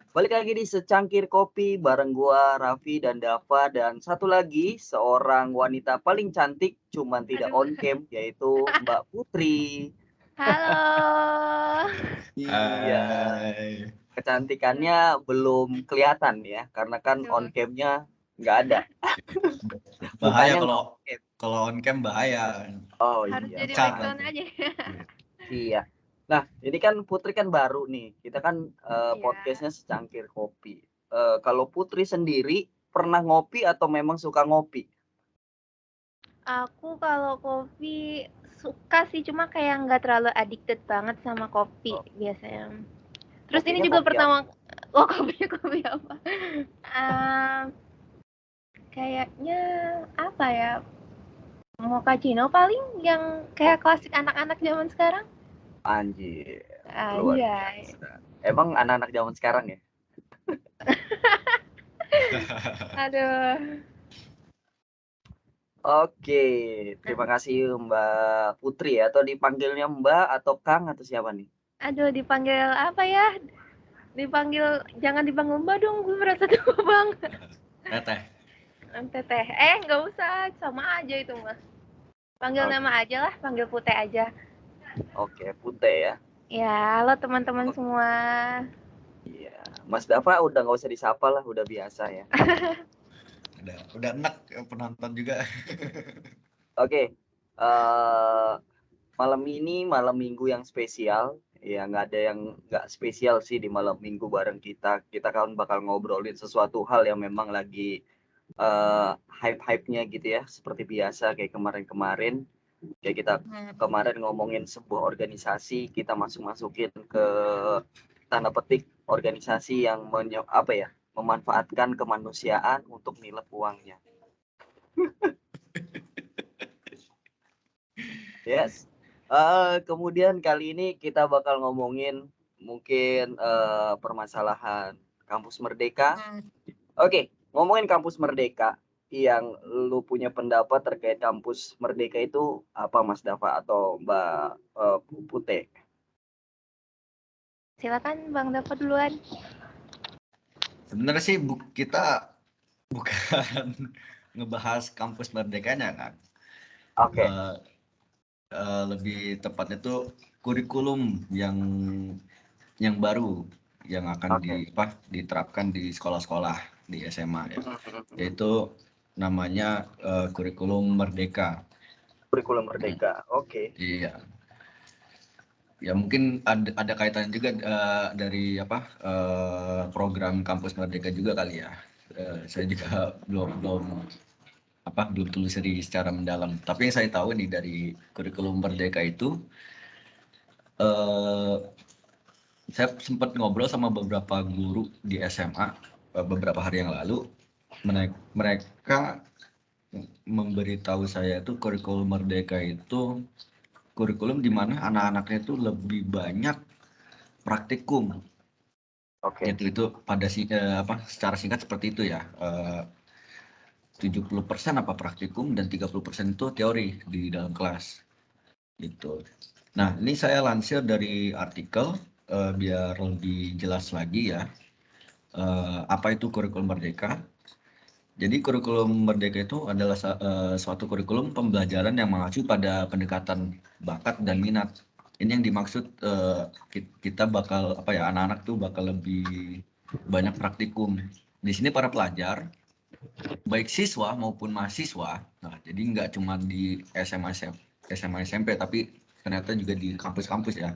Balik lagi di Secangkir Kopi bareng gua, Raffi dan Dava, dan satu lagi seorang wanita paling cantik cuman tidak Aduh. on cam yaitu Mbak Putri. Halo. Iya, Hai. kecantikannya belum kelihatan ya karena kan on Aduh. cam-nya nggak ada. Bahaya Mukanya nggak kalau on cam. kalau on cam bahaya. Oh Harus iya, jadi Pecah benar. background nanti. aja. Iya. Nah, ini kan Putri kan baru nih. Kita kan Iya. podcastnya Secangkir Kopi. Kalau Putri sendiri pernah ngopi atau memang suka ngopi? Aku kalau kopi suka sih, cuma kayak nggak terlalu addicted banget sama kopi Oh, biasanya. Terus ini kopinya juga kopi apa? pertama, oh kopi apa? Eee, Kayaknya apa ya, mochaccino paling yang Oh, kayak klasik anak-anak zaman sekarang. anjir, luar Anjay. biasa. Emang anak-anak zaman sekarang ya? Aduh. Oke, terima kasih Mbak Putri ya. Atau dipanggilnya Mbak atau Kang atau siapa nih? Aduh, dipanggil apa ya? Jangan dipanggil Mbak dong, gue merasa tua banget. Teteh. Teteh. Nggak usah, sama aja itu mah. Panggil Oke, nama aja lah, panggil Putih aja. oke, Putih ya. Ya, halo teman-teman Oke, semua. iya. Mas Dava udah nggak usah disapa lah, udah biasa ya. Udah enak penonton juga. Oke, malam ini malam minggu yang spesial. Ya nggak ada yang nggak spesial sih di malam minggu bareng kita. Kita kan bakal ngobrolin sesuatu hal yang memang lagi hype-hype-nya gitu ya, seperti biasa kayak kemarin-kemarin. Kayak kita kemarin ngomongin sebuah organisasi, kita masukin ke tanda petik organisasi yang memanfaatkan kemanusiaan untuk nilai uangnya. Yes. Kemudian kali ini kita bakal ngomongin mungkin permasalahan kampus Merdeka. Oke, ngomongin kampus Merdeka, yang lu punya pendapat terkait kampus Merdeka itu apa, Mas Dava atau Mbak Putih? Silakan Bang Dava duluan. Sebenarnya sih kita bukan ngebahas kampus merdekanya kan. Oke, Lebih tepatnya tuh kurikulum yang baru yang akan oke. diterapkan di sekolah-sekolah di SMA ya. Yaitu namanya kurikulum Merdeka. Kurikulum Nah, Merdeka. Oke. iya. Ya mungkin ada kaitannya juga dari program kampus Merdeka juga kali ya. Saya juga belum telusuri secara mendalam. Tapi yang saya tahu nih dari kurikulum Merdeka itu, eh, saya sempat ngobrol sama beberapa guru di SMA beberapa hari yang lalu. Mereka memberitahu saya itu kurikulum Merdeka itu kurikulum di mana anak-anaknya itu lebih banyak praktikum. Oke. Itu secara singkat seperti itu ya. 70% praktikum dan 30% itu teori di dalam kelas gitu. Nah, ini saya lansir dari artikel biar lebih jelas lagi ya. Apa itu kurikulum Merdeka? Jadi kurikulum Merdeka itu adalah suatu kurikulum pembelajaran yang mengacu pada pendekatan bakat dan minat. Ini yang dimaksud kita bakal anak-anak tuh bakal lebih banyak praktikum. Di sini para pelajar, baik siswa maupun mahasiswa, nah jadi nggak cuma di SMA SMP, tapi ternyata juga di kampus-kampus ya,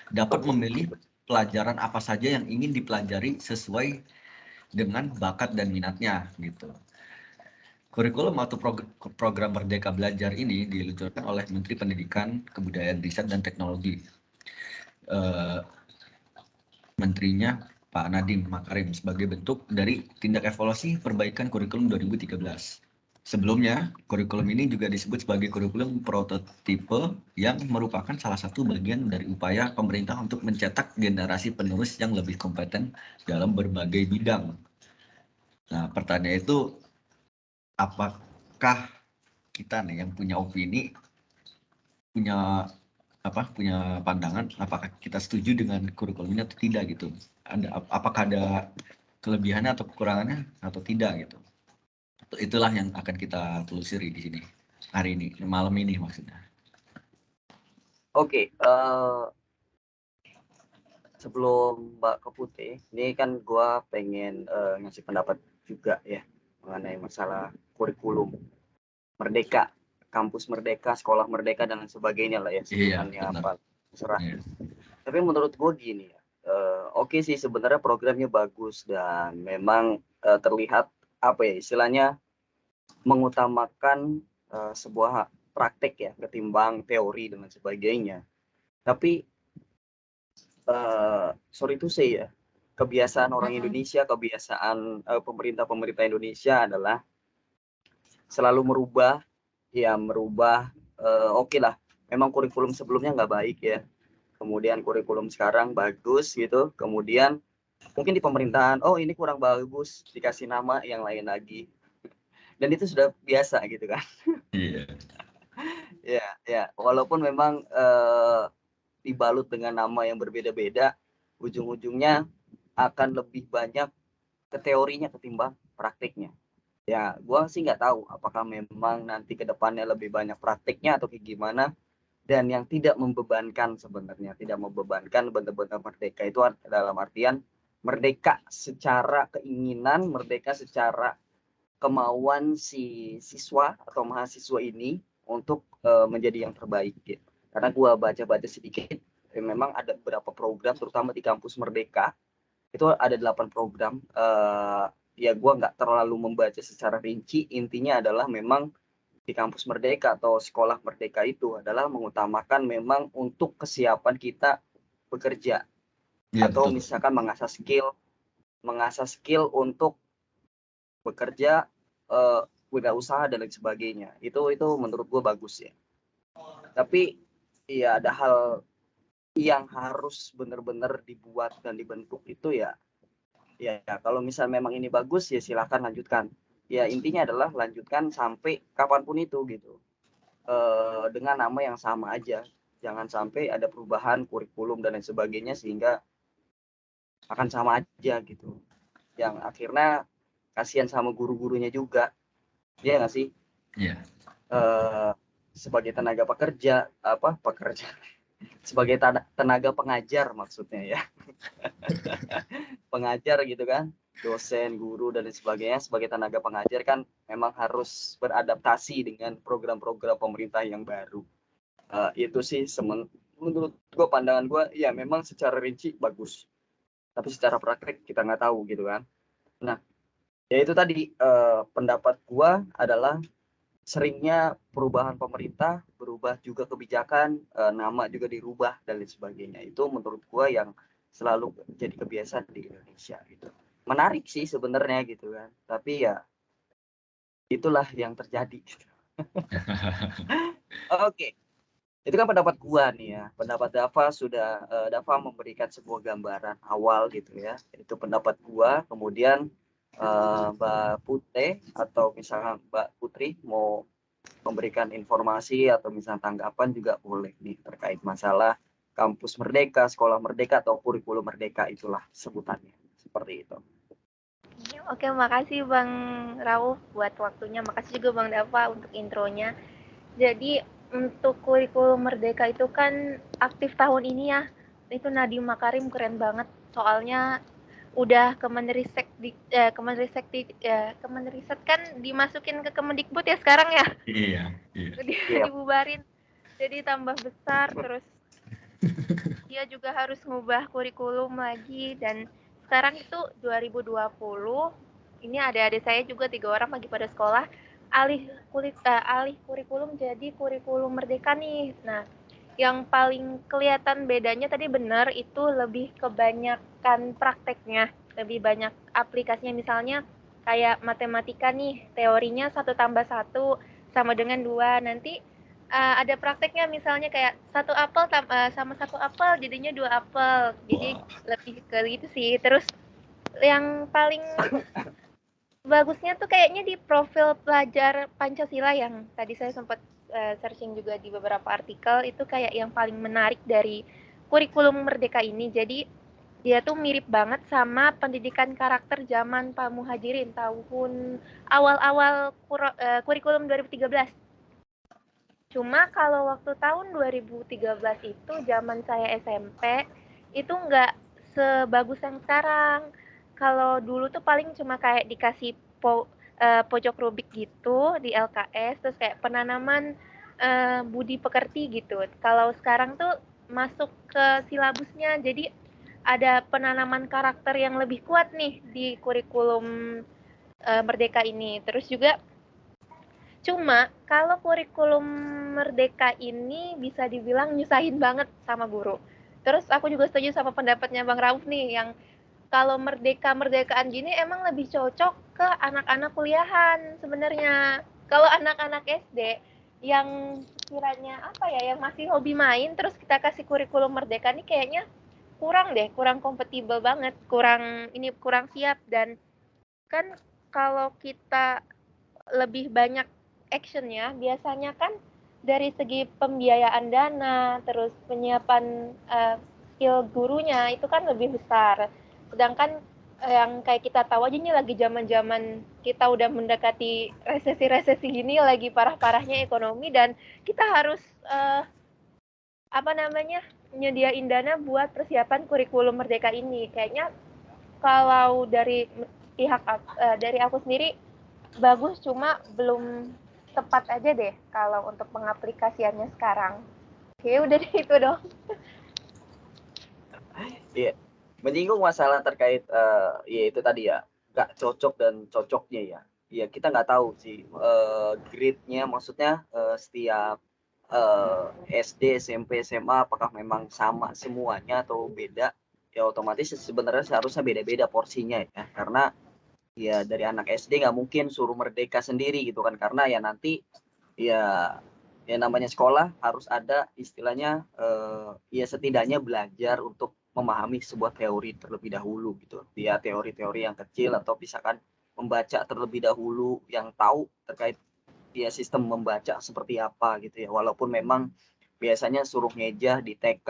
dapat memilih pelajaran apa saja yang ingin dipelajari sesuai dengan bakat dan minatnya gitu. Kurikulum atau program Merdeka Belajar ini diluncurkan oleh Menteri Pendidikan, Kebudayaan, Riset, dan Teknologi. Menterinya Pak Nadiem Makarim sebagai bentuk dari tindak evaluasi perbaikan kurikulum 2013. Sebelumnya, kurikulum ini juga disebut sebagai kurikulum prototipe yang merupakan salah satu bagian dari upaya pemerintah untuk mencetak generasi penerus yang lebih kompeten dalam berbagai bidang. Nah, pertanyaan itu, apakah kita nih yang punya opini, punya punya pandangan apakah kita setuju dengan kurikulumnya atau tidak gitu. Apakah ada kelebihannya atau kekurangannya atau tidak gitu. Itulah yang akan kita telusuri di sini hari ini, malam ini maksudnya. Oke, sebelum Mbak ke Putih, ini kan gua pengen ngasih pendapat juga ya mengenai masalah kurikulum merdeka, kampus merdeka, sekolah merdeka dan lain sebagainya lah ya sebutannya apa terserah. Iya. Tapi menurut gue gini ya, oke sih sebenarnya programnya bagus dan memang terlihat apa ya istilahnya mengutamakan sebuah praktek ya ketimbang teori dan lain sebagainya. Tapi sorry to say ya, kebiasaan orang Indonesia, kebiasaan pemerintah Indonesia adalah selalu merubah oke lah. Memang kurikulum sebelumnya nggak baik ya. Kemudian kurikulum sekarang bagus gitu. Kemudian mungkin di pemerintahan, oh ini kurang bagus, dikasih nama yang lain lagi. Dan itu sudah biasa gitu kan. Iya. Ya. Walaupun memang dibalut dengan nama yang berbeda-beda, ujung-ujungnya akan lebih banyak ke teorinya ketimbang praktiknya. Ya, gua sih nggak tahu apakah memang nanti ke depannya lebih banyak praktiknya atau kayak gimana. Dan yang tidak membebankan sebenarnya, tidak membebankan benar-benar merdeka itu dalam artian merdeka secara keinginan, merdeka secara kemauan si siswa atau mahasiswa ini untuk menjadi yang terbaik gitu. Karena gue baca-baca sedikit, memang ada beberapa program terutama di kampus Merdeka itu ada 8 program. Ya gue nggak terlalu membaca secara rinci, intinya adalah memang di kampus Merdeka atau sekolah Merdeka itu adalah mengutamakan memang untuk kesiapan kita bekerja Ya, atau betul. misalkan mengasah skill untuk bekerja, wirausaha dan lain sebagainya. Itu menurut gue bagus ya. Tapi ya ada hal yang harus benar-benar dibuat dan dibentuk itu ya kalau misal memang ini bagus ya silakan lanjutkan. Ya intinya adalah lanjutkan sampai kapanpun itu gitu. Dengan nama yang sama aja. Jangan sampai ada perubahan kurikulum dan lain sebagainya sehingga akan sama aja gitu. Yang akhirnya kasihan sama guru-gurunya juga. Iya nggak sih? Iya. Sebagai tenaga pekerja sebagai tenaga pengajar maksudnya ya. Pengajar gitu kan, dosen, guru dan lain sebagainya sebagai tenaga pengajar kan memang harus beradaptasi dengan program-program pemerintah yang baru. Itu sih menurut gue, pandangan gue ya memang secara rinci bagus, tapi secara praktek kita nggak tahu gitu kan. Nah ya itu tadi pendapat gue adalah seringnya perubahan pemerintah, berubah juga kebijakan, nama juga dirubah dan lain sebagainya. Itu menurut gue yang selalu jadi kebiasaan di Indonesia gitu. Menarik sih sebenarnya gitu kan, tapi ya itulah yang terjadi gitu. Oke. Itu kan pendapat gua nih ya. Pendapat Dava memberikan sebuah gambaran awal gitu ya. Itu pendapat gua. Kemudian Mbak Putih atau misalnya Mbak Putri mau memberikan informasi atau misalnya tanggapan juga boleh nih terkait masalah kampus merdeka, sekolah merdeka atau kurikulum merdeka, itulah sebutannya. Seperti itu. Oke, makasih Bang Rauf buat waktunya. Makasih juga Bang Dava untuk intronya. Jadi untuk kurikulum merdeka itu kan aktif tahun ini ya. Itu Nadiem Makarim keren banget. Soalnya udah Kemenristek kan dimasukin ke Kemendikbud ya sekarang ya. Iya. Dibubarin. Jadi tambah besar, terus dia juga harus ngubah kurikulum lagi, dan sekarang itu 2020 ini adik-adik saya juga 3 orang lagi pada sekolah alih kurikulum jadi kurikulum merdeka nih. Nah, yang paling kelihatan bedanya tadi benar itu lebih kebanyakan prakteknya, lebih banyak aplikasinya. Misalnya kayak matematika nih, teorinya 1+1 sama dengan 2. Nanti ada prakteknya, misalnya kayak satu apel sama satu apel jadinya 2 apel. Jadi lebih ke gitu sih. Terus yang paling bagusnya tuh kayaknya di profil pelajar Pancasila yang tadi saya sempat searching juga di beberapa artikel, itu kayak yang paling menarik dari kurikulum Merdeka ini. Jadi dia tuh mirip banget sama pendidikan karakter zaman Pak Muhajirin tahun awal-awal kurikulum 2013. Cuma kalau waktu tahun 2013 itu zaman saya SMP, itu nggak sebagus yang sekarang. Kalau dulu tuh paling cuma kayak dikasih pojok rubik gitu di LKS, terus kayak penanaman budi pekerti gitu. Kalau sekarang tuh masuk ke silabusnya, jadi ada penanaman karakter yang lebih kuat nih di kurikulum Merdeka ini. Terus juga cuma kalau kurikulum Merdeka ini bisa dibilang nyusahin banget sama guru. Terus aku juga setuju sama pendapatnya Bang Rauf nih yang kalau merdeka-merdekaan gini emang lebih cocok ke anak-anak kuliahan sebenarnya. Kalau anak-anak SD yang kiranya apa ya, yang masih hobi main terus kita kasih kurikulum merdeka nih kayaknya kurang deh, kurang kompatibel banget, kurang siap. Dan kan kalau kita lebih banyak actionnya biasanya kan dari segi pembiayaan dana, terus penyiapan skill gurunya itu kan lebih besar. Sedangkan yang kayak kita tahu aja nih lagi zaman-zaman kita udah mendekati resesi-resesi gini, lagi parah-parahnya ekonomi, dan kita harus apa namanya, nyediain dana buat persiapan kurikulum Merdeka ini. Kayaknya kalau dari dari aku sendiri bagus, cuma belum tepat aja deh kalau untuk pengaplikasiannya sekarang. Oke, udah deh itu dong. Iya, menyinggung masalah terkait ya itu tadi ya, nggak cocok dan cocoknya ya. Ya kita nggak tahu sih grade-nya, maksudnya setiap SD, SMP, SMA apakah memang sama semuanya atau beda. Ya otomatis sebenarnya seharusnya beda-beda porsinya ya, karena ya dari anak SD nggak mungkin suruh merdeka sendiri gitu kan, karena ya nanti ya namanya sekolah harus ada istilahnya ya setidaknya belajar untuk memahami sebuah teori terlebih dahulu gitu. Dia teori-teori yang kecil atau misalkan membaca terlebih dahulu, yang tahu terkait ya sistem membaca seperti apa gitu ya. Walaupun memang biasanya suruh ngejah di TK,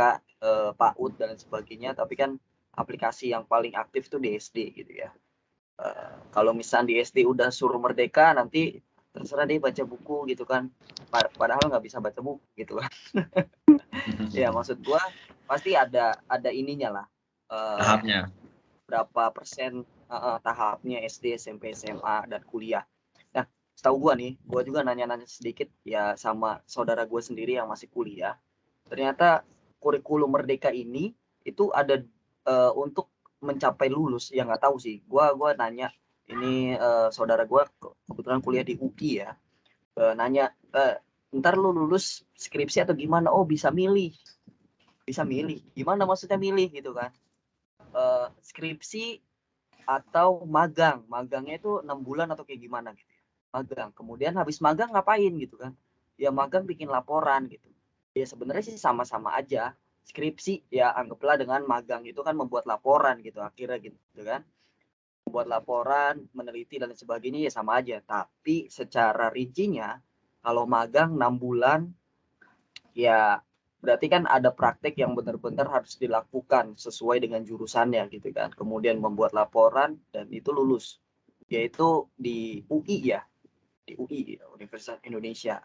PAUD dan sebagainya, tapi kan aplikasi yang paling aktif tuh di SD gitu ya. Kalau misalnya di SD udah suruh merdeka, nanti terserah deh baca buku gitu kan, padahal nggak bisa baca buku gitu kan. Ya maksud gua pasti ada ininya lah, Tahapnya. berapa persen tahapnya SD, SMP, SMA, dan kuliah. Nah, setahu gua nih, gua juga nanya-nanya sedikit ya sama saudara gua sendiri yang masih kuliah. Ternyata kurikulum merdeka ini itu ada untuk mencapai lulus, ya nggak tahu sih. Gua nanya ini saudara gua kebetulan kuliah di UI ya. Nanya, ntar lu lulus skripsi atau gimana? Oh bisa milih, gimana maksudnya milih gitu kan. Skripsi atau magangnya itu 6 bulan atau kayak gimana gitu ya, magang. Kemudian habis magang ngapain gitu kan, ya magang bikin laporan gitu. Ya sebenarnya sih sama-sama aja, skripsi ya anggaplah dengan magang itu kan membuat laporan gitu akhirnya gitu kan, membuat laporan, meneliti dan sebagainya, ya sama aja. Tapi secara rincinya kalau magang 6 bulan ya berarti kan ada praktek yang benar-benar harus dilakukan sesuai dengan jurusannya gitu kan. Kemudian membuat laporan dan itu lulus. Yaitu di UI ya, di UI Universitas Indonesia.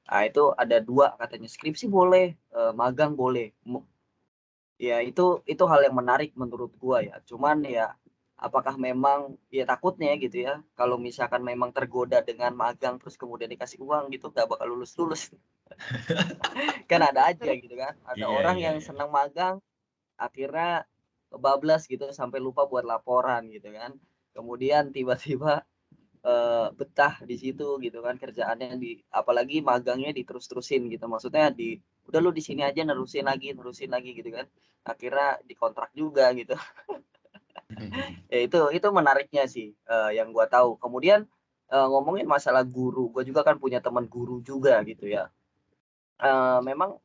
Nah, itu ada dua katanya, skripsi boleh, magang boleh. Ya itu hal yang menarik menurut gua ya. Cuman ya apakah memang ya takutnya gitu ya, kalau misalkan memang tergoda dengan magang terus kemudian dikasih uang gitu nggak bakal lulus. Kan ada aja gitu kan, ada Iya, orang iya, yang iya. senang magang akhirnya bablas gitu sampai lupa buat laporan gitu kan, kemudian tiba-tiba betah di situ gitu kan, kerjaannya apalagi magangnya diterus-terusin gitu, maksudnya udah lu di sini aja nerusin lagi gitu kan, akhirnya dikontrak juga gitu. Ya itu menariknya sih yang gua tahu. Kemudian ngomongin masalah guru, gua juga kan punya teman guru juga gitu ya. Memang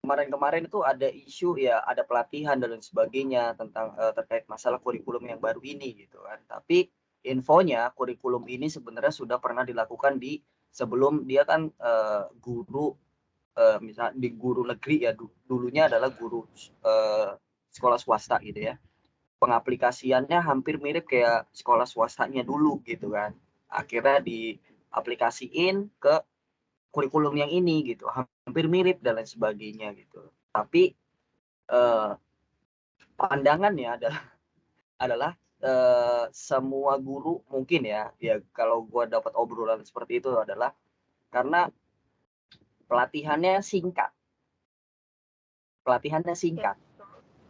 kemarin itu ada isu ya, ada pelatihan dan lain sebagainya tentang terkait masalah kurikulum yang baru ini gitu kan. Tapi infonya kurikulum ini sebenarnya sudah pernah dilakukan di sebelum dia kan guru misal di guru negeri ya dulunya adalah guru sekolah swasta gitu ya. Pengaplikasiannya hampir mirip kayak sekolah swastanya dulu gitu kan. Akhirnya diaplikasiin ke kurikulum yang ini gitu, hampir mirip dan lain sebagainya gitu. Tapi pandangannya adalah semua guru mungkin ya kalau gue dapat obrolan seperti itu adalah karena pelatihannya singkat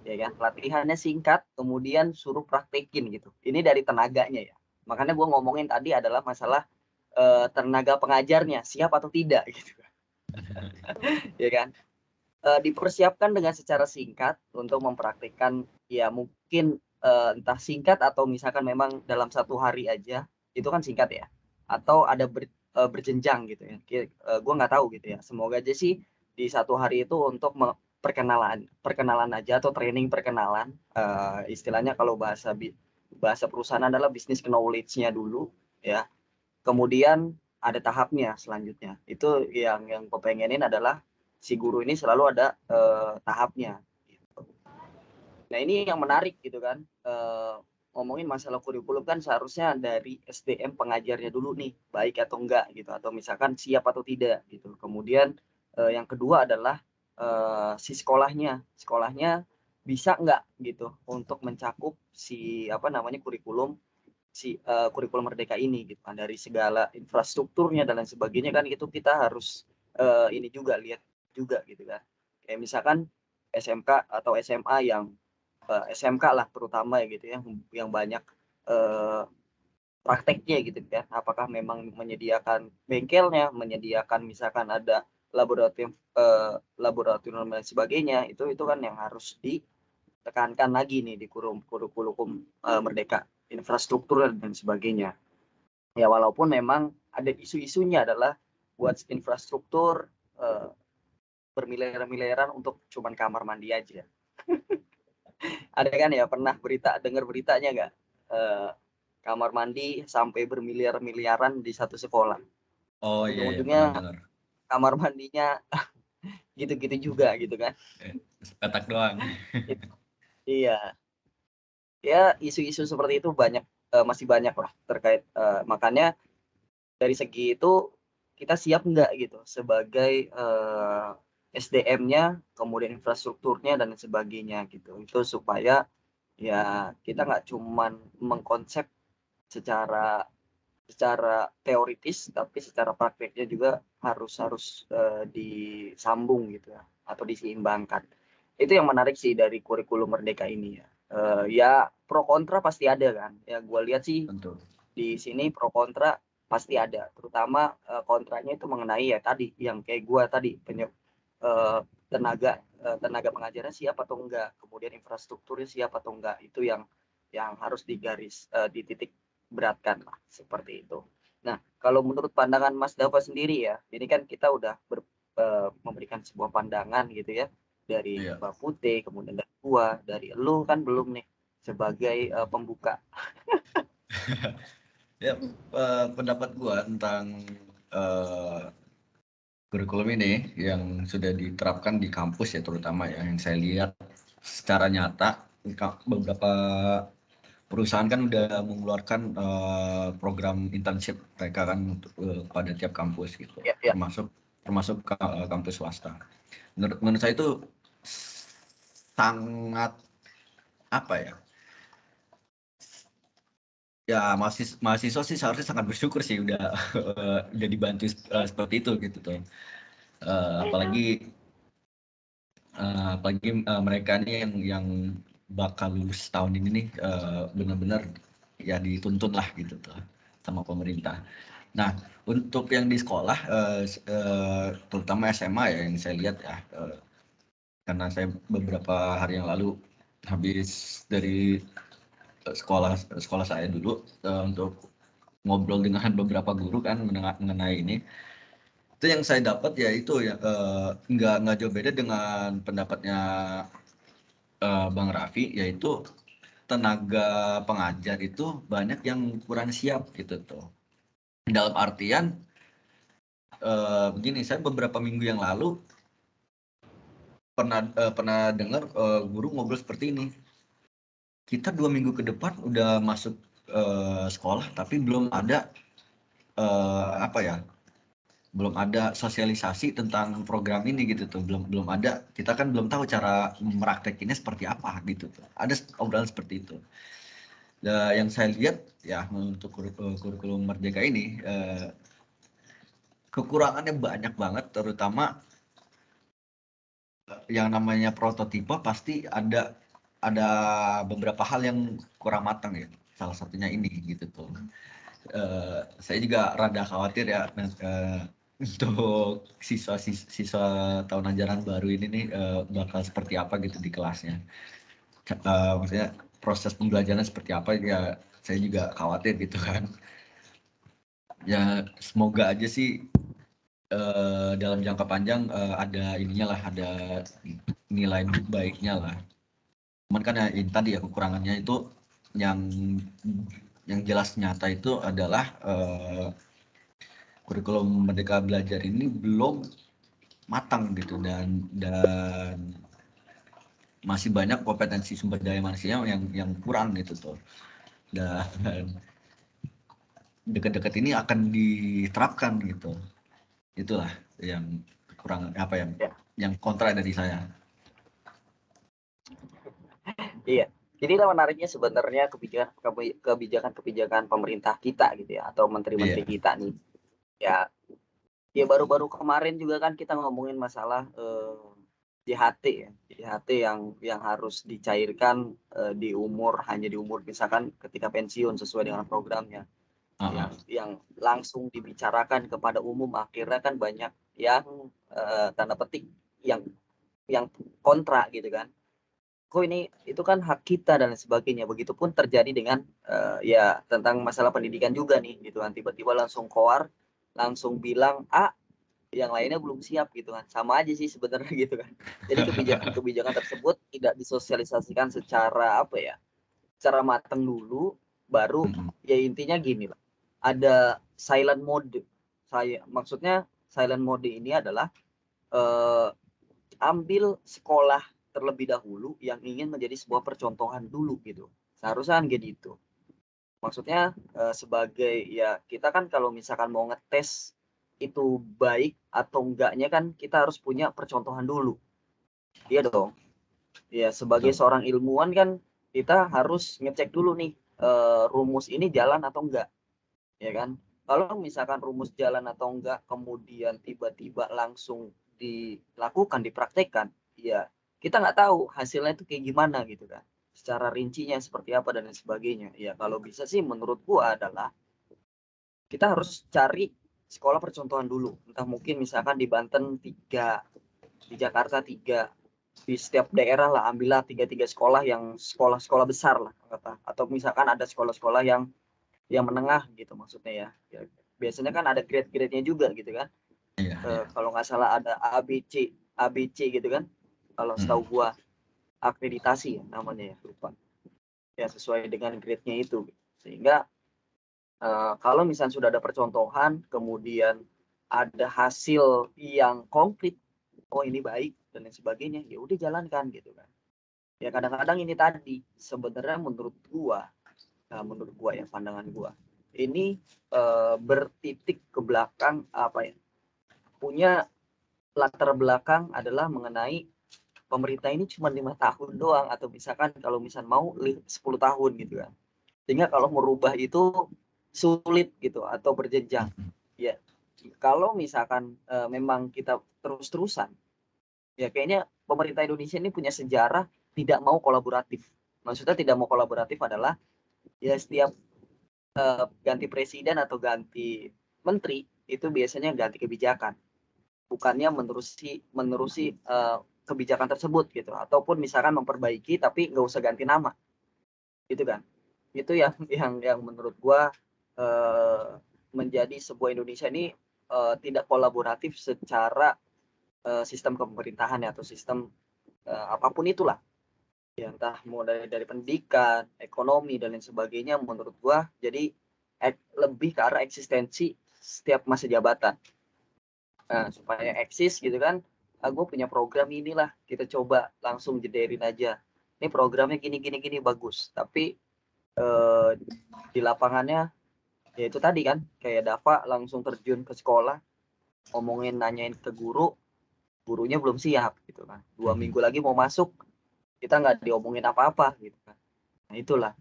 ya kan, pelatihannya singkat kemudian suruh praktekin gitu. Ini dari tenaganya ya, makanya gue ngomongin tadi adalah masalah tenaga pengajarnya siap atau tidak gitu ya kan. Dipersiapkan dengan secara singkat untuk mempraktikkan ya mungkin entah singkat atau misalkan memang dalam 1 hari aja itu kan singkat ya, atau ada berjenjang gitu ya. Gue nggak tahu gitu ya, semoga aja sih di 1 hari itu untuk perkenalan aja atau training perkenalan, istilahnya kalau bahasa perusahaan adalah business knowledge-nya dulu ya, kemudian ada tahapnya selanjutnya. Itu yang kepengenin adalah si guru ini selalu ada tahapnya gitu. Nah ini yang menarik gitu kan, ngomongin masalah kurikulum kan seharusnya dari SDM pengajarnya dulu nih baik atau enggak gitu, atau misalkan siap atau tidak gitu. Kemudian yang kedua adalah si sekolahnya bisa enggak gitu untuk mencakup si kurikulum Merdeka ini gitu kan, dari segala infrastrukturnya dan lain sebagainya kan, itu kita harus ini juga lihat juga gitu kan. Kayak misalkan SMK atau SMA yang SMK lah terutama ya gitu ya, yang banyak prakteknya gitu kan, apakah memang menyediakan bengkelnya, menyediakan misalkan ada laboratorium dan sebagainya, itu kan yang harus ditekankan lagi nih di kurikulum Merdeka, infrastruktur dan sebagainya. Ya walaupun memang ada isu-isunya adalah buat infrastruktur bermiliaran-miliaran untuk cuman kamar mandi aja. Ada kan ya, pernah dengar beritanya nggak? Kamar mandi sampai bermiliar-miliaran di satu sekolah. Oh iya, pernah Ujung-ujungnya dengar. kamar mandinya gitu-gitu juga gitu kan. Petak doang. Iya. Ya isu-isu seperti itu masih banyak lah terkait, makanya dari segi itu kita siap nggak gitu sebagai SDM-nya, kemudian infrastrukturnya dan sebagainya gitu. Itu supaya ya kita nggak cuman mengkonsep secara teoritis, tapi secara prakteknya juga harus disambung gitu ya, atau diseimbangkan. Itu yang menarik sih dari kurikulum Merdeka ini ya. Ya pro kontra pasti ada kan. Ya gue lihat sih Tentu. di sini pro kontra pasti ada, terutama kontranya itu mengenai ya tadi yang kayak gue tadi, tenaga pengajarnya siap atau enggak, kemudian infrastrukturnya siap atau enggak, itu yang harus dititik beratkan lah seperti itu. Nah kalau menurut pandangan Mas Dava sendiri ya, ini kan kita udah memberikan sebuah pandangan gitu ya, dari Iya. Mbak Putih, kemudian dari gua, dari elu kan belum nih sebagai pembuka. Ya, pendapat gua tentang kurikulum ini yang sudah diterapkan di kampus ya, terutama ya yang saya lihat secara nyata, beberapa perusahaan kan udah mengeluarkan program internship mereka kan untuk pada tiap kampus gitu, Ya, ya. termasuk kampus swasta. Menurut saya itu sangat apa ya? Ya mahasiswa sih seharusnya sangat bersyukur sih udah udah dibantu seperti itu gitu tuh. Apalagi mereka nih yang bakal lulus tahun ini nih benar-benar ya dituntun lah gitu tuh sama pemerintah. Nah untuk yang di sekolah terutama SMA ya yang saya lihat ya, karena saya beberapa hari yang lalu habis dari sekolah saya dulu untuk ngobrol dengan beberapa guru kan mengenai ini. Itu yang saya dapat ya itu ya nggak jauh beda dengan pendapatnya Bang Raffi, yaitu tenaga pengajar itu banyak yang kurang siap gitu tuh. Dalam artian begini, saya beberapa minggu yang lalu pernah dengar guru ngobrol seperti ini. Kita 2 minggu ke depan udah masuk sekolah, tapi belum ada belum ada sosialisasi tentang program ini gitu tuh. Belum ada. Kita kan belum tahu cara meraktekinnya seperti apa gitu tuh. Ada obrolan seperti itu. Yang saya lihat ya untuk kurikulum Merdeka ini kekurangannya banyak banget, terutama yang namanya prototipe pasti ada beberapa hal yang kurang matang ya. Salah satunya ini gitu tuh. Saya juga rada khawatir ya untuk siswa tahun ajaran baru ini nih bakal seperti apa gitu di kelasnya. Maksudnya proses pembelajaran seperti apa ya, saya juga khawatir gitu kan. Ya semoga aja sih dalam jangka panjang ada ininya lah, ada nilai baiknya lah. Cuman kan ya ini tadi ya kekurangannya itu yang jelas nyata itu adalah kurikulum Merdeka Belajar ini belum matang gitu, dan masih banyak kompetensi sumber daya manusia yang kurang gitu tuh. Dan dekat-dekat ini akan diterapkan gitu. Itulah yang kurang yang kontra dari saya. Iya. Jadi menariknya sebenarnya kebijakan pemerintah kita gitu ya, atau menteri-menteri kita nih. Ya baru-baru kemarin juga kan kita ngomongin masalah JHT ya. JHT yang harus dicairkan hanya di umur misalkan ketika pensiun sesuai dengan programnya. Yang langsung dibicarakan kepada umum, akhirnya kan banyak yang tanda petik yang kontra gitu kan. Kok ini itu kan hak kita dan sebagainya. Begitupun terjadi dengan ya tentang masalah pendidikan juga nih gitu kan, tiba-tiba langsung koar, langsung bilang yang lainnya belum siap gitu kan. Sama aja sih sebenarnya gitu kan. Jadi kebijakan tersebut tidak disosialisasikan secara secara matang dulu, baru ya intinya gini lah. Ada silent mode. Maksudnya silent mode ini adalah ambil sekolah terlebih dahulu yang ingin menjadi sebuah percontohan dulu gitu. Seharusnya kan gitu. Maksudnya sebagai ya kita kan kalau misalkan mau ngetes itu baik atau enggaknya kan kita harus punya percontohan dulu. Iya dong. Ya sebagai seorang ilmuwan kan kita harus ngecek dulu nih rumus ini jalan atau enggak. Ya kan? Kalau misalkan rumus jalan atau enggak kemudian tiba-tiba langsung dilakukan, dipraktekkan, ya kita nggak tahu hasilnya itu kayak gimana gitu kan, secara rincinya seperti apa dan lain sebagainya. Ya kalau bisa sih menurut gua adalah kita harus cari sekolah percontohan dulu, entah mungkin misalkan di Banten 3, di Jakarta 3, di setiap daerah lah ambillah 3 sekolah yang sekolah besar lah, atau misalkan ada sekolah-sekolah yang menengah gitu maksudnya ya. Biasanya kan ada grade-grade-nya juga gitu kan. Kalau nggak salah ada ABC gitu kan, kalau setahu gua akreditasi ya namanya ya, lupa ya, sesuai dengan grade-nya itu. Sehingga kalau misalnya sudah ada percontohan kemudian ada hasil yang konkret, oh ini baik dan lain sebagainya, ya udah jalankan gitu kan. Ya kadang-kadang ini tadi sebenarnya menurut gua ya, pandangan gua ini bertitik ke belakang punya latar belakang adalah mengenai pemerintah ini cuma 5 tahun doang, atau misalkan kalau mau 10 tahun gitu kan. Sehingga kalau merubah itu sulit gitu atau berjenjang. Ya kalau misalkan memang kita terus-terusan, ya kayaknya pemerintah Indonesia ini punya sejarah tidak mau kolaboratif. Maksudnya tidak mau kolaboratif adalah ya setiap ganti presiden atau ganti menteri itu biasanya ganti kebijakan, bukannya menerusi kebijakan tersebut gitu, ataupun misalkan memperbaiki tapi nggak usah ganti nama gitu kan. Itu yang menurut gua menjadi sebuah Indonesia ini tidak kolaboratif secara sistem kepemerintahan atau sistem apapun itulah ya, entah mulai dari pendidikan, ekonomi dan lain sebagainya. Menurut gua jadi lebih ke arah eksistensi setiap masa jabatan. supaya eksis gitu kan. Gue punya program inilah, kita coba langsung jederin aja. Ini programnya gini bagus. Tapi di lapangannya ya itu tadi kan, kayak Dava langsung terjun ke sekolah, ngomongin, nanyain ke guru, gurunya belum siap gitu kan. 2 minggu lagi mau masuk, kita nggak diomongin apa-apa gitu kan. Nah itulah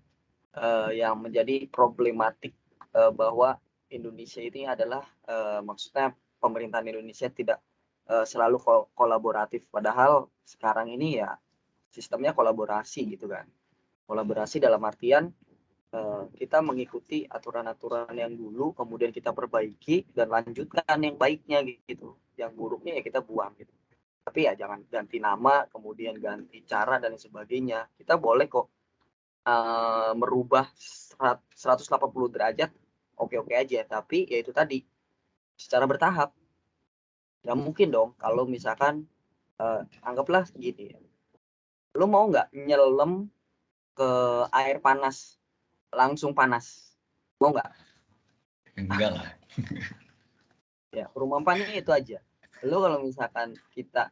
yang menjadi problematik, bahwa Indonesia ini adalah, maksudnya pemerintahan Indonesia tidak selalu kolaboratif. Padahal sekarang ini ya sistemnya kolaborasi gitu kan. Kolaborasi dalam artian kita mengikuti aturan-aturan yang dulu, kemudian kita perbaiki dan lanjutkan yang baiknya gitu. Yang buruknya ya kita buang gitu. Tapi ya jangan ganti nama, kemudian ganti cara dan sebagainya. Kita boleh kok merubah 180 derajat, oke-oke aja. Tapi ya itu tadi, secara bertahap. Nggak mungkin dong kalau misalkan anggaplah gini, lu mau nggak nyelam ke air panas, langsung panas? Mau nggak? Enggak lah. Ya, perumpamannya itu aja. Lu kalau misalkan kita,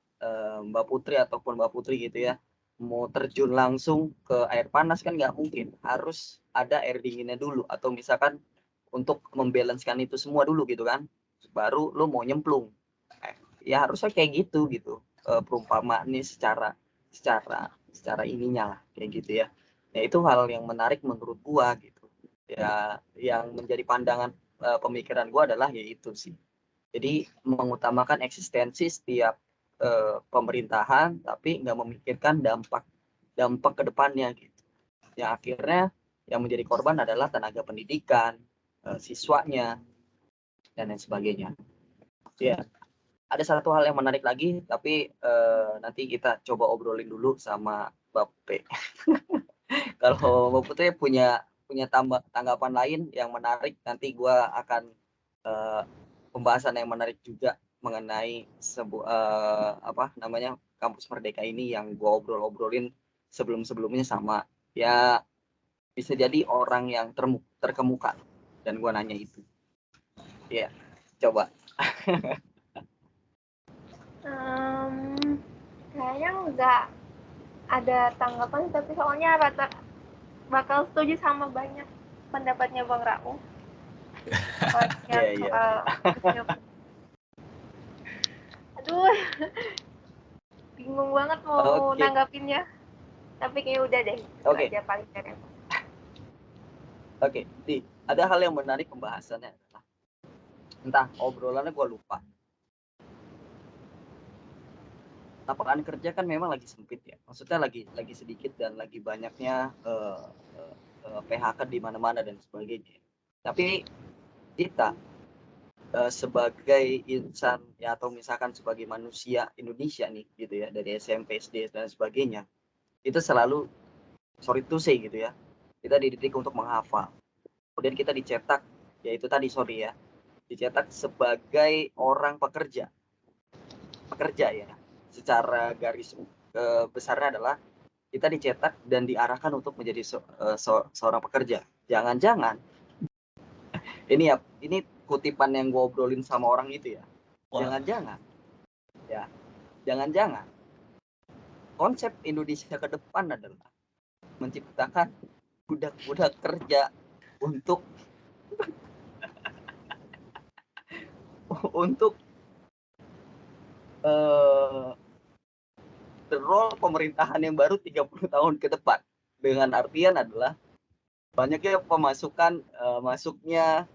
Mbak Putri ataupun Mbak Putri gitu ya, mau terjun langsung ke air panas kan nggak mungkin. Harus ada air dinginnya dulu, atau misalkan untuk membalancekan itu semua dulu gitu kan. Baru lu mau nyemplung. Ya harusnya kayak gitu gitu. Perumpamaannya secara ininya lah kayak gitu ya. Ya itu hal yang menarik menurut gua gitu. Ya yang menjadi pandangan pemikiran gua adalah yaitu sih. Jadi mengutamakan eksistensi setiap pemerintahan, tapi nggak memikirkan dampak ke depannya gitu. Yang akhirnya yang menjadi korban adalah tenaga pendidikan, siswanya, dan lain sebagainya. Ya, ada satu hal yang menarik lagi, tapi nanti kita coba obrolin dulu sama Mbak P. Kalau Mbak Putri punya tanggapan lain yang menarik, nanti gue akan pembahasan yang menarik juga mengenai kampus Merdeka ini yang gue obrolin sebelumnya sama ya, bisa jadi orang yang terkemuka dan gue nanya itu. Ya, coba. Kayaknya nggak ada tanggapan, tapi soalnya rata bakal setuju sama banyak pendapatnya Bang Raung. Aduh, bingung banget mau nanggapinnya. Tapi kayak udah deh, itu aja paling keren. Oke, ada hal yang menarik pembahasannya adalah, entah obrolannya gue lupa. Lapangan kerja kan memang lagi sempit ya, maksudnya lagi sedikit dan lagi banyaknya PHK di mana-mana dan sebagainya. Tapi kita sebagai insan ya, atau misalkan sebagai manusia Indonesia nih gitu ya, dari SMP, SD dan sebagainya, itu selalu, sorry to say gitu ya, kita dididik untuk menghafal. Kemudian kita dicetak, yaitu tadi dicetak sebagai orang pekerja ya. Secara garis besarnya adalah kita dicetak dan diarahkan untuk menjadi seorang pekerja. Jangan-jangan ini kutipan yang gue obrolin sama orang itu ya. Jangan-jangan konsep Indonesia ke depan adalah menciptakan budak-budak kerja untuk role pemerintahan yang baru 30 tahun ke depan. Dengan artian adalah banyaknya pemasukan, masuknya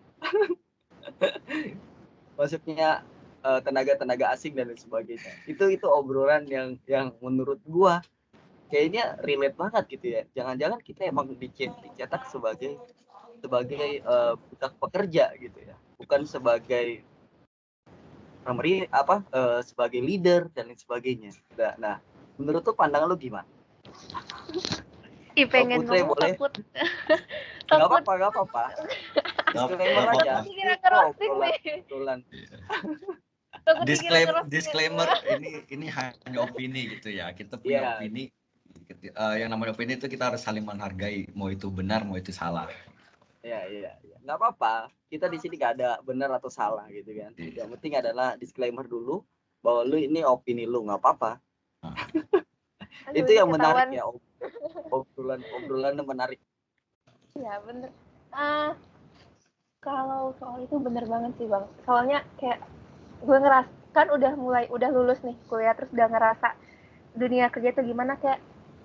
tenaga asing dan lain sebagainya. Itu obrolan yang menurut gua kayaknya relate banget gitu ya. Jangan-jangan kita emang dicetak sebagai budak pekerja gitu ya, bukan sebagai sebagai leader dan lain sebagainya. Nah, menurut tuh pandangan lu gimana? Pengen Putri ngomong boleh? takut. Nggak apa-apa. Disclaimer aja. Obrolan. Disclaimer ini hanya opini gitu ya. Kita punya opini. Yang namanya opini itu kita harus saling menghargai, mau itu benar mau itu salah. Iya. nggak apa-apa. Kita di sini nggak ada benar atau salah gitu kan. Iya. Yang penting adalah disclaimer dulu bahwa lu ini opini lu, nggak apa-apa. Aduh, Itu ini yang menarik ketahuan. ya, obrolannya menarik. Ya bener. Kalau soal itu bener banget sih bang. Soalnya kayak gue ngerasa kan udah lulus nih kuliah, terus udah ngerasa dunia kerja tuh gimana, kayak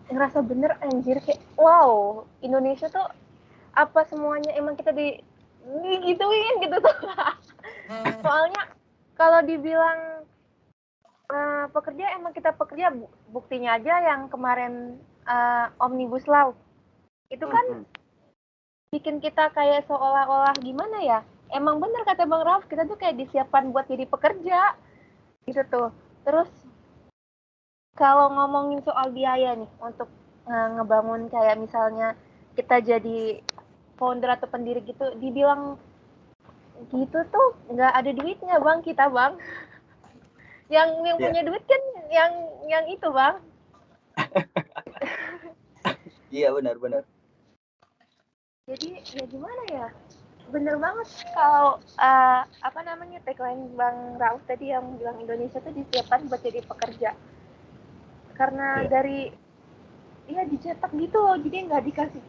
ngerasa bener anjir, kayak wow, Indonesia tuh apa semuanya emang kita digituin gitu tuh. Soalnya kalau dibilang pekerja, emang kita pekerja, buktinya aja yang kemarin Omnibus Law itu kan bikin kita kayak seolah-olah gimana ya, emang bener kata Bang Raf, kita tuh kayak disiapkan buat jadi pekerja gitu tuh. Terus kalau ngomongin soal biaya nih untuk ngebangun kayak misalnya kita jadi founder atau pendiri gitu, dibilang gitu tuh nggak ada duitnya bang, kita bang. Yang Iya, punya duit kan yang itu bang. iya benar-benar. Jadi ya gimana ya, bener banget kalau apa namanya tagline Bang Rauf tadi yang bilang Indonesia tuh disiapkan buat jadi pekerja, karena Iya. dari ya dicetak gitu loh, jadi nggak dikasih,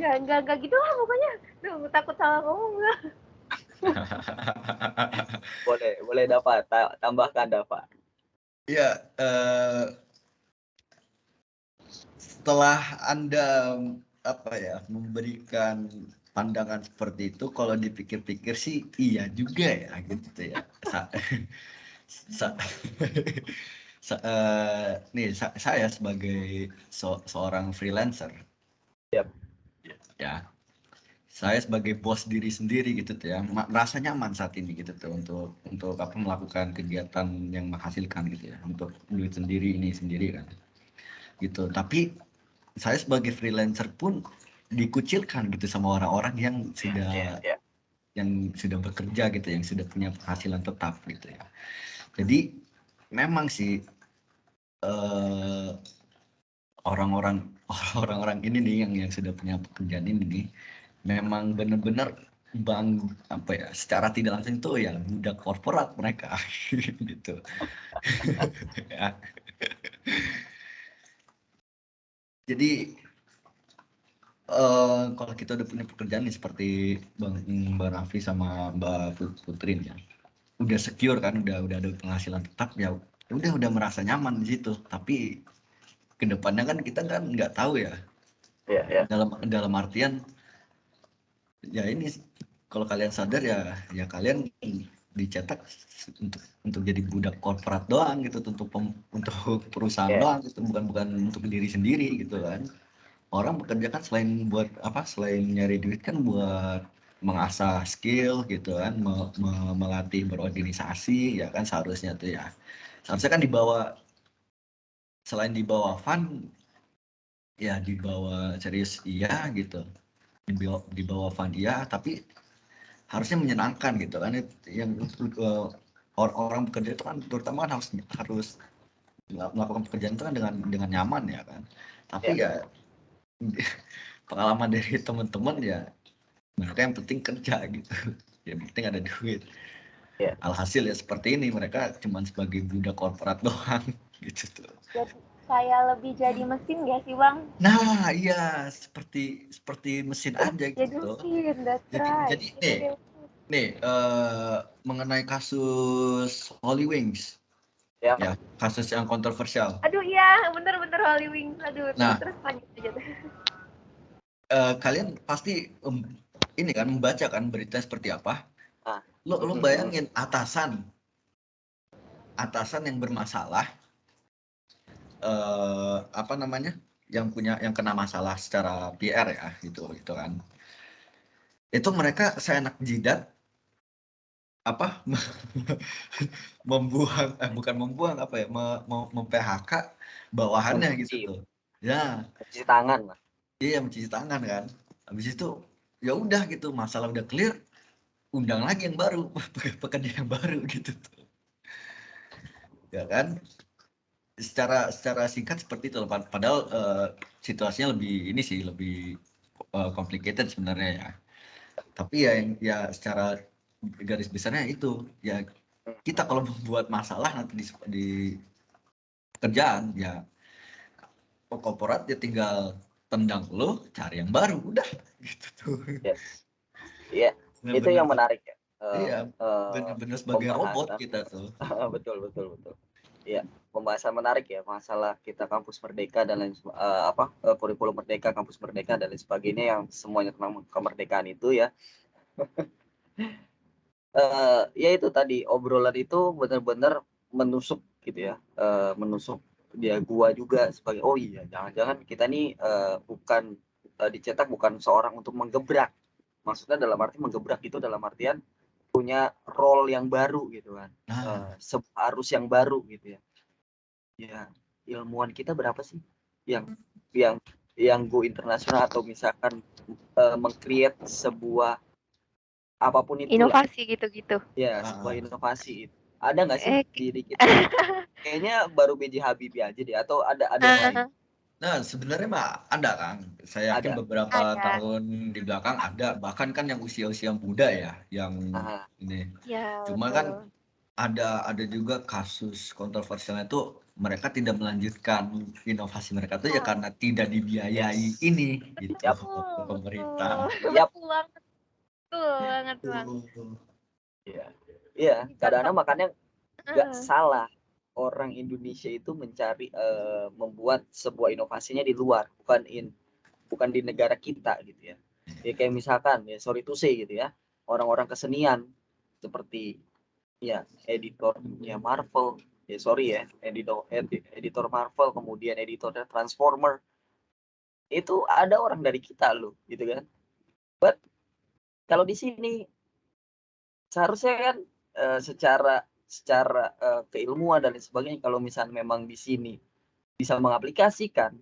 nggak gitu lah pokoknya. Duh, takut salah ngomong lah. Boleh dapat tambahkan dapat. Ya, setelah Anda apa ya memberikan pandangan seperti itu, kalau dipikir-pikir sih iya juga ya gitu ya. Sa- saya sebagai seorang freelancer, Yap. ya, saya sebagai bos diri sendiri gitu tuh ya, merasa nyaman saat ini gitu tuh untuk apa melakukan kegiatan yang menghasilkan gitu ya, untuk duit sendiri ini sendiri kan gitu. Tapi saya sebagai freelancer pun dikucilkan gitu sama orang-orang yang sudah bekerja gitu, yang sudah punya penghasilan tetap gitu ya. Jadi memang sih orang-orang ini nih yang sudah punya pekerjaan ini nih memang benar-benar apa ya, secara tidak langsung itu ya budak korporat mereka gitu ya. Jadi kalau kita udah punya pekerjaan nih seperti Mbak Raffi sama Mbak Putri ya, udah secure kan, udah ada penghasilan tetap ya, udah merasa nyaman di situ. Tapi kedepannya kan kita kan nggak tahu ya. Iya. Dalam artian ya ini, kalau kalian sadar ya kalian dicetak untuk jadi budak korporat doang gitu, untuk perusahaan Iya. doang gitu, bukan untuk diri sendiri gitu kan. Orang bekerja kan selain buat apa, selain nyari duit kan buat mengasah skill gitu kan, melatih berorganisasi ya kan, seharusnya tuh ya. Seharusnya kan selain dibawa fun ya, dibawa serius iya gitu, dibawa fun iya, tapi harusnya menyenangkan gitu kan. Yang orang bekerja itu kan terutama kan harus melakukan pekerjaan itu kan dengan nyaman ya kan. Tapi ya pengalaman dari teman-teman ya, mereka yang penting kerja gitu, yang penting ada duit. Alhasil ya seperti ini, mereka cuma sebagai budak korporat doang gitu tuh. Jadi kayak lebih jadi mesin gak sih bang? Nah iya, seperti mesin aja Jadi gitu. mesin, that's right. Jadi nih mengenai kasus Holy Wings ya, kasus yang kontroversial. Aduh iya, bener-bener Holy Wings. Aduh, terus Nah, lanjut aja. kalian pasti ini kan membaca kan berita seperti apa. Lo bayangin atasan yang bermasalah, apa namanya, yang kena masalah secara PR ya gitu kan. Itu mereka seenak jidat apa bukan membuang apa ya, mem-PHK bawahannya gitu tuh. Ya, Cuci tangan lah. iya mencuci tangan kan. Habis itu ya udah gitu, masalah udah clear, undang lagi yang baru, pekerja yang baru gitu tuh. Ya kan? Secara singkat seperti itu. Padahal situasinya lebih ini sih, lebih complicated sebenarnya ya. Tapi ya secara garis besarnya itu ya, kita kalau membuat masalah nanti di kerjaan ya, korporat ya tinggal tendang lo, cari yang baru, udah gitu tuh. Yes. Iya, itu yang menarik ya. Iya, benar-benar sebagai robot kita tuh. Betul. Iya, pembahasan menarik ya, masalah kita kampus merdeka dan lain kurikulum merdeka, kampus merdeka dan lain sebagainya yang semuanya tentang kemerdekaan itu ya. Ya itu tadi obrolan itu benar-benar menusuk gitu ya, menusuk dia gua juga sebagai oh iya jangan-jangan kita nih bukan dicetak bukan seorang untuk menggebrak. Maksudnya dalam arti menggebrak itu dalam artian punya role yang baru gitu kan. Arus yang baru gitu ya. Ya, ilmuwan kita berapa sih yang go internasional atau misalkan meng-create sebuah apapun itulah. Inovasi gitu-gitu. Ya, sebuah inovasi. Ada nggak sih di kita? Kayaknya baru B.J. Habibie aja deh, atau ada yang lain? Nah, sebenarnya mah ada kan. Saya yakin Ada. beberapa tahun di belakang ada, bahkan kan yang usia-usia muda ya, yang ini. Ya, Cuma betul. kan ada juga kasus kontroversialnya itu mereka tidak melanjutkan inovasi mereka tuh ya karena tidak dibiayai ini gitu pemerintah. Betul banget. Betul banget, Bang. Iya, kadang-kadang makanya nggak salah orang Indonesia itu mencari membuat sebuah inovasinya di luar, bukan di negara kita gitu ya. Ya kayak misalkan ya sorry to say gitu ya, orang-orang kesenian seperti ya editornya Marvel, ya sorry ya, editor Marvel, kemudian editornya Transformer, itu ada orang dari kita loh gitu kan. But kalau di sini seharusnya kan secara keilmuan dan lain sebagainya, kalau misalnya memang di sini bisa mengaplikasikan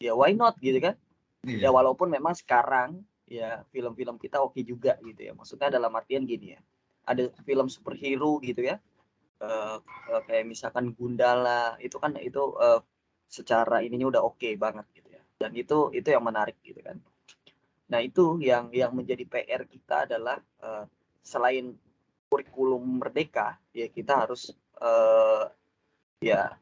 ya why not gitu kan. Ya walaupun memang sekarang ya film-film kita oke juga gitu ya, maksudnya dalam artian gini ya, ada film superhero gitu ya, kayak misalkan Gundala itu kan itu secara ininya udah oke banget gitu ya, dan itu yang menarik gitu kan. Nah itu yang menjadi PR kita adalah selain kurikulum merdeka ya kita harus ya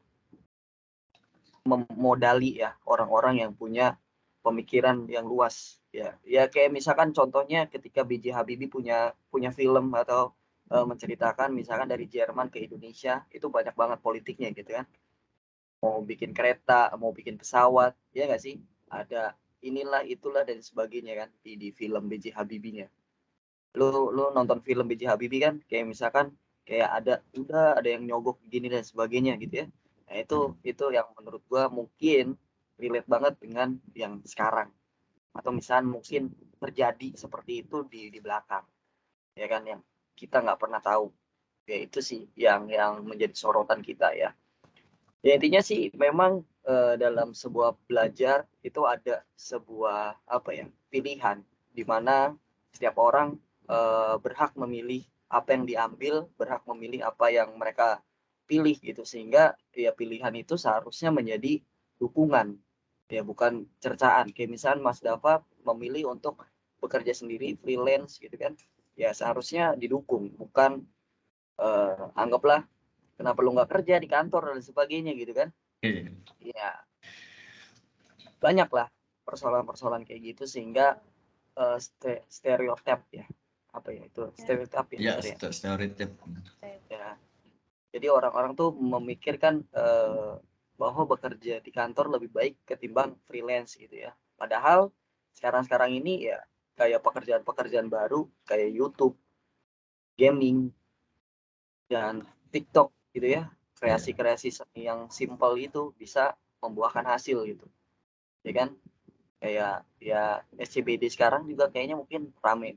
memodali ya orang-orang yang punya pemikiran yang luas ya kayak misalkan contohnya ketika B.J. Habibie punya film atau menceritakan misalkan dari Jerman ke Indonesia, itu banyak banget politiknya gitu kan, mau bikin kereta, mau bikin pesawat, ya nggak sih, ada inilah itulah dan sebagainya kan di film B.J. Habibie-nya. Lu nonton film B.J. Habibie kan kayak misalkan kayak ada yang nyogok gini dan sebagainya gitu ya. Nah itu yang menurut gua mungkin relate banget dengan yang sekarang, atau misalnya mungkin terjadi seperti itu di belakang ya kan, yang kita nggak pernah tahu ya. Itu sih yang menjadi sorotan kita ya. Ya intinya sih memang dalam sebuah belajar itu ada sebuah pilihan di mana setiap orang berhak memilih apa yang diambil, berhak memilih apa yang mereka pilih gitu, sehingga ya pilihan itu seharusnya menjadi dukungan ya, bukan cercaan. Kayak misalnya Mas Dava memilih untuk bekerja sendiri freelance gitu kan, ya seharusnya didukung, bukan anggaplah kenapa lu nggak kerja di kantor dan sebagainya gitu kan. Ya banyak lah persoalan-persoalan kayak gitu, sehingga stereotip ya, apa ya itu stereotip ya, stereotip ya. Jadi orang-orang tuh memikirkan bahwa bekerja di kantor lebih baik ketimbang freelance gitu ya. Padahal sekarang ini ya kayak pekerjaan baru kayak YouTube, gaming, dan TikTok gitu ya, kreasi-kreasi yang simple itu bisa membuahkan hasil gitu ya kan. Kayak ya SCBD sekarang juga kayaknya mungkin rame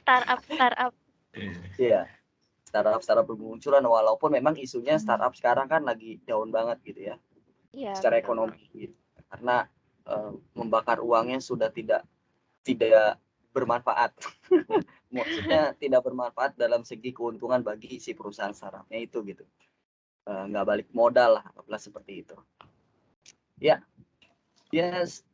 startup ya, startup bermunculan, walaupun memang isunya startup sekarang kan lagi down banget gitu ya, secara ekonomi gitu. Karena membakar uangnya sudah tidak bermanfaat. Maksudnya tidak bermanfaat dalam segi keuntungan bagi si perusahaan startupnya itu gitu, nggak balik modal lah, seperti itu ya.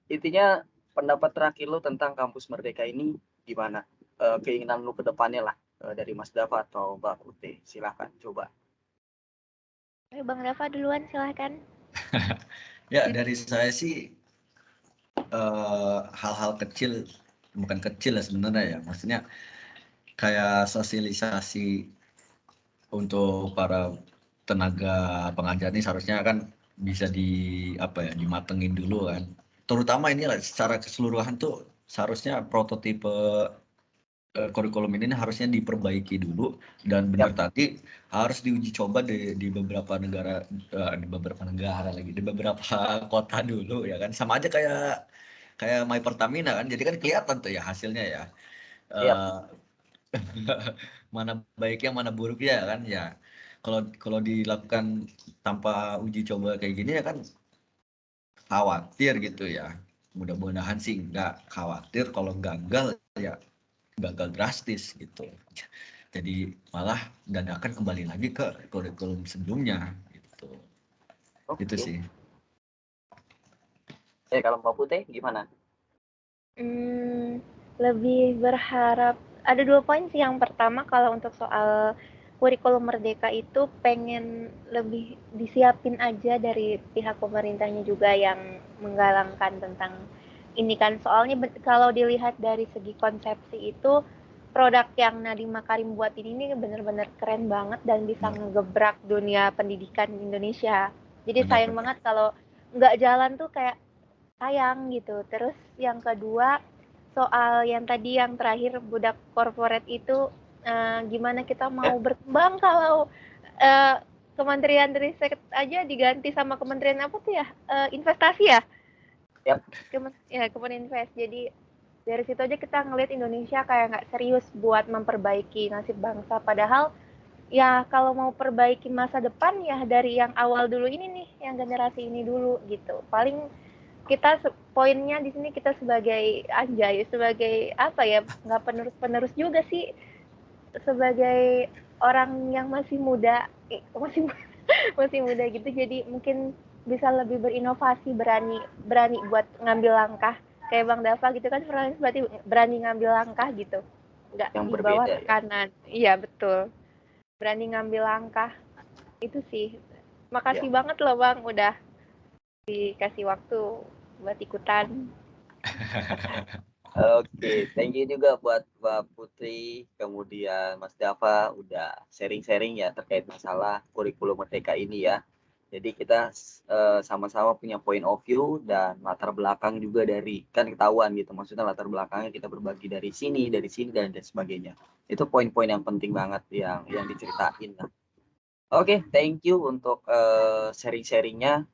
Intinya pendapat terakhir lu tentang kampus Merdeka ini gimana? Keinginan lu ke depannya lah, dari Mas Dava atau Mbak Putih. Silahkan coba. Ayo Bang Dava duluan silahkan. Ya, dari saya sih hal-hal kecil, bukan kecil ya sebenarnya ya, maksudnya kayak sosialisasi untuk para tenaga pengajar ini seharusnya kan bisa dimatengin dulu kan. Terutama ini lah secara keseluruhan tuh seharusnya prototipe kurikulum ini harusnya diperbaiki dulu dan benar tadi harus diuji coba di beberapa negara di beberapa kota dulu ya kan, sama aja kayak My Pertamina kan, jadi kan kelihatan tuh ya hasilnya ya. Yap. Mana baiknya mana buruknya kan ya. Kalau dilakukan tanpa uji coba kayak gini ya kan khawatir gitu ya. Mudah-mudahan sih nggak khawatir, kalau gagal ya gagal drastis gitu. Jadi malah dan akan kembali lagi ke kurikulum sebelumnya gitu. Itu Oke. sih. Kalau Mbak Putih gimana? Lebih berharap ada 2 poin sih. Yang pertama kalau untuk soal kurikulum Merdeka itu pengen lebih disiapin aja dari pihak pemerintahnya juga yang menggalangkan tentang ini kan. Soalnya kalau dilihat dari segi konsepsi itu produk yang Nadiem Makarim buat ini bener-bener keren banget dan bisa Benar, ngegebrak dunia pendidikan Indonesia. Jadi benar, sayang banget kalau nggak jalan tuh kayak sayang gitu. Terus yang kedua soal yang tadi yang terakhir budak korporat itu gimana kita mau berkembang kalau eh, Kementerian Riset aja diganti sama Kementerian apa tuh ya? Investasi ya? Yap. Kemeninvest. Jadi dari situ aja kita ngelihat Indonesia kayak nggak serius buat memperbaiki nasib bangsa. Padahal ya kalau mau perbaiki masa depan ya dari yang awal dulu ini nih, yang generasi ini dulu gitu. Paling kita poinnya di sini kita sebagai anjay, sebagai apa ya, nggak penerus-penerus juga sih, sebagai orang yang masih muda, masih masih muda gitu, jadi mungkin bisa lebih berinovasi, berani berani buat ngambil langkah kayak Bang Dava gitu kan, berarti berani ngambil langkah gitu, nggak Yang di bawah berbeda ya. tekanan. Iya betul, berani ngambil langkah itu sih. Ya. Makasih banget loh Bang udah dikasih waktu buat ikutan. Oke, thank you juga buat Mbak Putri, kemudian Mas Dava udah sharing-sharing ya terkait masalah kurikulum Merdeka ini ya. Jadi kita sama-sama punya point of view dan latar belakang juga dari, kan ketahuan gitu, maksudnya latar belakangnya kita berbagi dari sini dan sebagainya. Itu poin-poin yang penting banget yang diceritain. Oke, thank you untuk sharing-sharingnya.